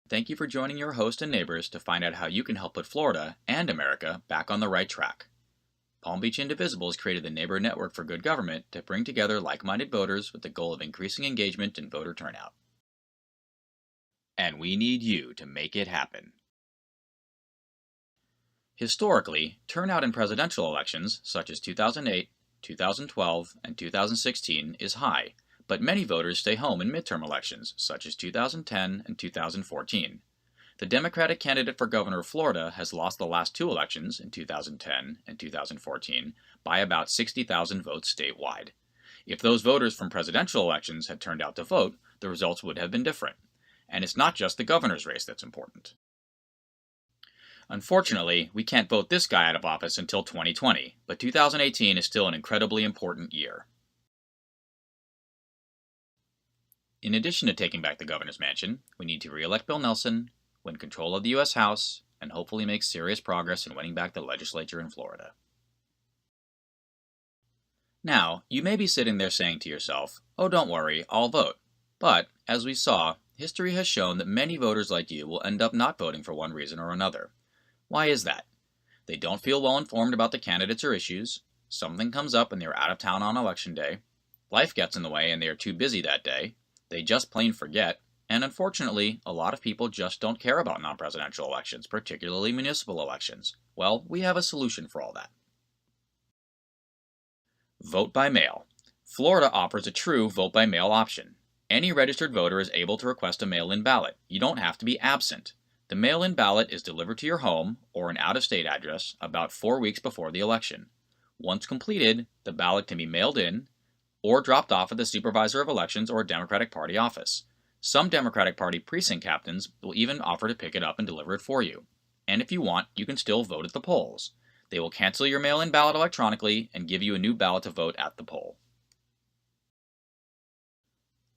Thank you for joining your host and neighbors to find out how you can help put Florida and America back on the right track. Palm Beach Indivisibles created the Neighbor Network for Good Government to bring together like-minded voters with the goal of increasing engagement and voter turnout. And we need you to make it happen. Historically, turnout in presidential elections, such as 2008, 2012, and 2016, is high, but many voters stay home in midterm elections, such as 2010 and 2014. The Democratic candidate for governor of Florida has lost the last two elections, in 2010 and 2014, by about 60,000 votes statewide. If those voters from presidential elections had turned out to vote, the results would have been different. And it's not just the governor's race that's important. Unfortunately, we can't vote this guy out of office until 2020, but 2018 is still an incredibly important year. In addition to taking back the governor's mansion, we need to re-elect Bill Nelson, win control of the U.S. House, and hopefully make serious progress in winning back the legislature in Florida. Now, you may be sitting there saying to yourself, "Oh, don't worry, I'll vote." But, as we saw, history has shown that many voters like you will end up not voting for one reason or another. Why is that? They don't feel well informed about the candidates or issues, something comes up and they are out of town on election day, life gets in the way and they are too busy that day, they just plain forget, and unfortunately, a lot of people just don't care about non-presidential elections, particularly municipal elections. Well, we have a solution for all that. Vote by mail. Florida offers a true vote-by-mail option. Any registered voter is able to request a mail-in ballot. You don't have to be absent. The mail-in ballot is delivered to your home or an out-of-state address about 4 weeks before the election. Once completed, the ballot can be mailed in or dropped off at the Supervisor of Elections or Democratic Party office. Some Democratic Party precinct captains will even offer to pick it up and deliver it for you. And if you want, you can still vote at the polls. They will cancel your mail-in ballot electronically and give you a new ballot to vote at the poll.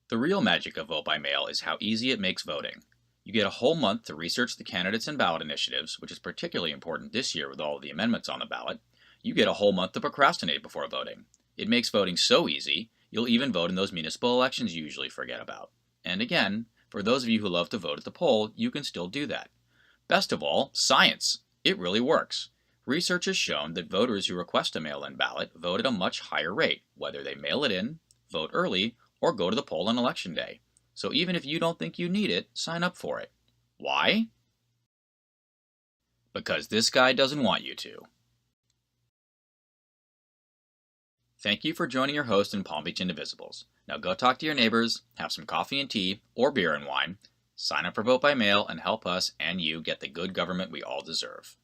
The real magic of vote by mail is how easy it makes voting. You get a whole month to research the candidates and ballot initiatives, which is particularly important this year with all of the amendments on the ballot. You get a whole month to procrastinate before voting. It makes voting so easy, you'll even vote in those municipal elections you usually forget about. And again, for those of you who love to vote at the poll, you can still do that. Best of all, science! It really works. Research has shown that voters who request a mail-in ballot vote at a much higher rate, whether they mail it in, vote early, or go to the poll on election day. So even if you don't think you need it, sign up for it. Why? Because this guy doesn't want you to. Thank you for joining your host in Palm Beach Indivisibles. Now go talk to your neighbors, have some coffee and tea, or beer and wine, sign up for Vote by Mail, and help us and you get the good government we all deserve.